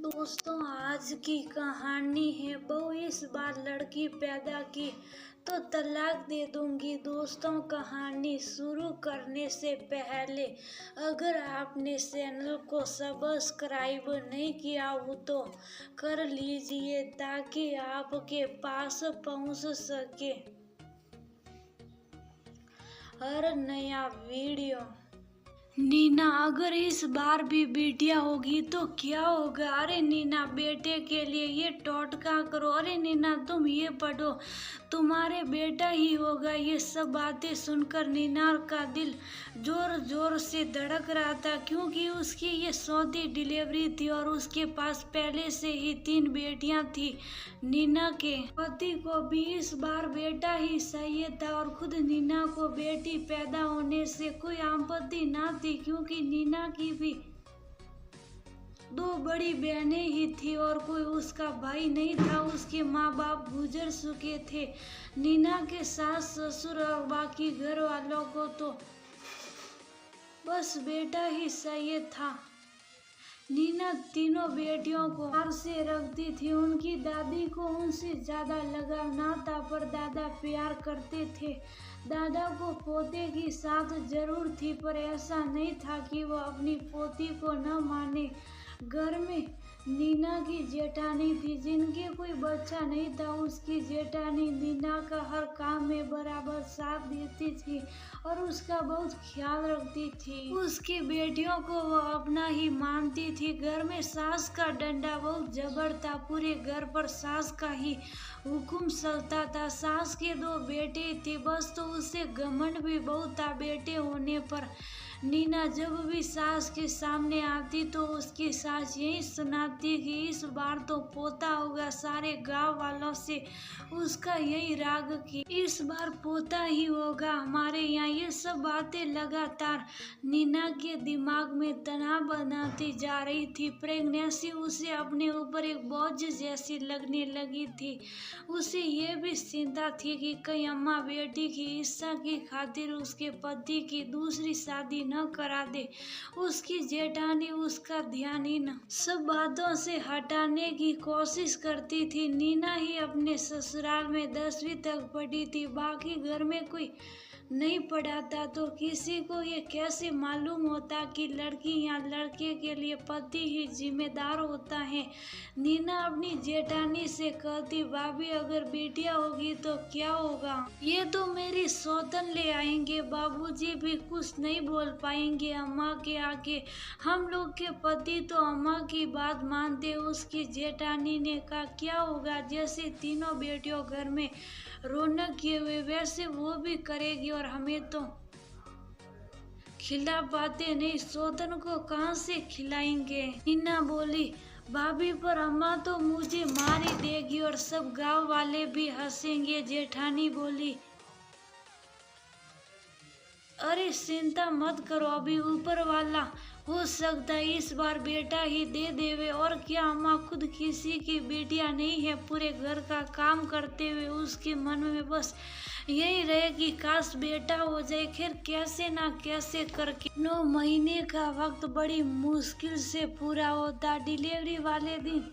दोस्तों, आज की कहानी है बहू इस बार लड़की पैदा की तो तलाक दे दूंगी। दोस्तों, कहानी शुरू करने से पहले अगर आपने चैनल को सब्सक्राइब नहीं किया हो तो कर लीजिए ताकि आपके पास पहुंच सके हर नया वीडियो। नीना, अगर इस बार भी बेटियां होगी तो क्या होगा? अरे नीना, बेटे के लिए ये टोटका करो। अरे नीना, तुम ये पढ़ो, तुम्हारे बेटा ही होगा। ये सब बातें सुनकर नीना का दिल जोर जोर से धड़क रहा था क्योंकि उसकी ये 4थी डिलीवरी थी और उसके पास पहले से ही 3 बेटियां थी। नीना के पति को भी इस बार बेटा ही चाहिए था और खुद नीना को बेटी पैदा होने से कोई आपत्ति ना थी क्योंकि नीना की भी 2 बड़ी बहनें ही थी और कोई उसका भाई नहीं था। उसके माँ बाप गुजर चुके थे। नीना के सास ससुर और बाकी घर वालों को तो बस बेटा ही चाहिए था। नीना तीनों बेटियों को प्यार से रखती थी। उनकी दादी को उनसे ज्यादा लगाव ना था पर दादा प्यार करते थे। दादा को पोते की साथ जरूर थी पर ऐसा नहीं था कि वो अपनी पोती को न माने। घर में नीना की जेठानी थी जिनके कोई बच्चा नहीं था। उसकी जेठानी नीना का हर काम में बराबर साथ देती थी और उसका बहुत ख्याल रखती थी। उसकी बेटियों को वो अपना ही मानती थी। घर में सास का डंडा बहुत जबर था। पूरे घर पर सास का ही हुक्म चलता था। सास के 2 बेटे थे बस, तो उसे घमंड भी बहुत था बेटे होने पर। नीना जब भी सास के सामने आती तो उसकी सास यही सुनाती कि इस बार तो पोता होगा। सारे गांव वालों से उसका यही राग कि इस बार पोता ही होगा हमारे यहाँ। ये सब बातें लगातार नीना के दिमाग में तनाव बनाती जा रही थी। प्रेगनेंसी उसे अपने ऊपर एक बोझ जैसी लगने लगी थी। उसे ये भी चिंता थी कि कहीं अम्मा बेटी की इच्छा की खातिर उसके पति की दूसरी शादी न करा दे। उसकी जेठानी उसका ध्यान इन सब बातों से हटाने की कोशिश करती थी। नीना ही अपने ससुराल में 10वीं तक पढ़ी थी। बाकी घर में कोई नहीं पढ़ा था तो किसी को ये कैसे मालूम होता कि लड़की या लड़के के लिए पति ही जिम्मेदार होता है। नीना अपनी जेठानी से कहती, भाभी अगर बेटियां होगी तो क्या होगा? ये तो मेरी सौतन ले आएंगे। बाबूजी भी कुछ नहीं बोल पाएंगे अम्मा के आगे। हम लोग के पति तो अम्मा की बात मानते। उसकी जेठानी ने कहा, क्या होगा? जैसे तीनों बेटियों घर में रौनक किए हुए वैसे वो भी करेगी और हमें तो खिला पाते नहीं, सौतन को कहाँ से खिलाएंगे? नीना बोली, भाभी पर अम्मा तो मुझे मार ही देगी और सब गांव वाले भी हंसेंगे। जेठानी बोली, अरे चिंता मत करो, अभी ऊपर वाला हो सकता है इस बार बेटा ही दे देवे। और क्या अम्मा खुद किसी की बेटियां नहीं है? पूरे घर का काम करते हुए उसके मन में बस यही रहे कि काश बेटा हो जाए। खैर कैसे ना कैसे करके 9 महीने का वक्त बड़ी मुश्किल से पूरा होता। डिलीवरी वाले दिन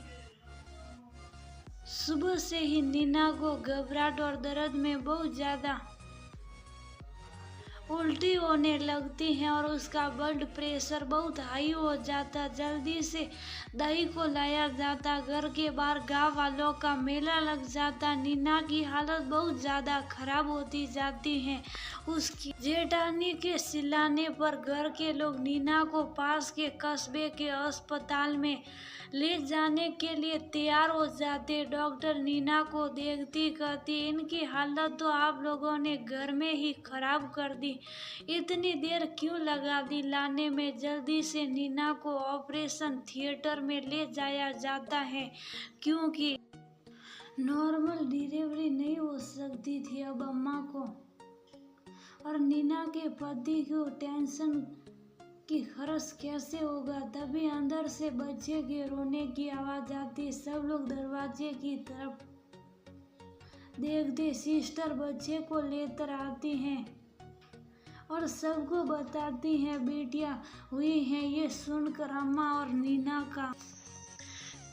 सुबह से ही नीना को घबराहट और दर्द में बहुत ज्यादा उल्टी होने लगती हैं और उसका ब्लड प्रेशर बहुत हाई हो जाता। जल्दी से दही को लाया जाता। घर के बाहर गांव वालों का मेला लग जाता। नीना की हालत बहुत ज़्यादा खराब होती जाती है। उसकी जेठानी के चिल्लाने पर घर के लोग नीना को पास के कस्बे के अस्पताल में ले जाने के लिए तैयार हो जाते। डॉक्टर नीना को देखती कहती, इनकी हालत तो आप लोगों ने घर में ही खराब कर दी। इतनी देर क्यों लगा दी लाने में? जल्दी से नीना को ऑपरेशन थिएटर में ले जाया जाता है क्योंकि नॉर्मल डिलीवरी नहीं हो सकती थी अब अम्मा को। और नीना के पति को टेंशन कि खर्च कैसे होगा। तभी अंदर से बच्चे के रोने की आवाज आती। सब लोग दरवाजे की तरफ देखते। सिस्टर बच्चे को लेकर आती हैं और सबको बताती हैं बेटियां हुई हैं। ये सुनकर अम्मा और नीना का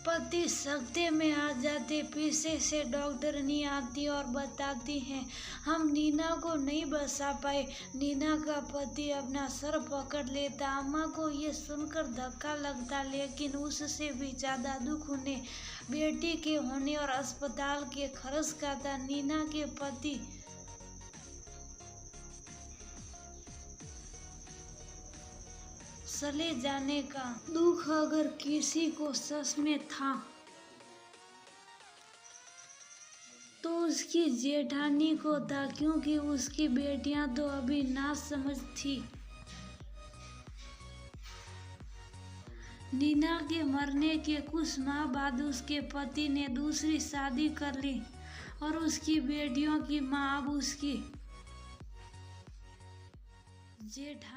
पति सख्ते में आ जाते। पीछे से डॉक्टरनी आती और बताती है हम नीना को नहीं बचा पाए। नीना का पति अपना सर पकड़ लेता। अम्मा को ये सुनकर धक्का लगता, लेकिन उससे भी ज्यादा दुख उन्हें बेटी के होने और अस्पताल के खर्च का था। नीना के पति चले जाने का दुख अगर किसी को सच में था तो उसकी जेठानी को था, क्योंकि उसकी बेटियां तो अभी नासमझ थी। नीना के मरने के कुछ माह बाद उसके पति ने दूसरी शादी कर ली और उसकी बेटियों की मां अब उसकी जेठा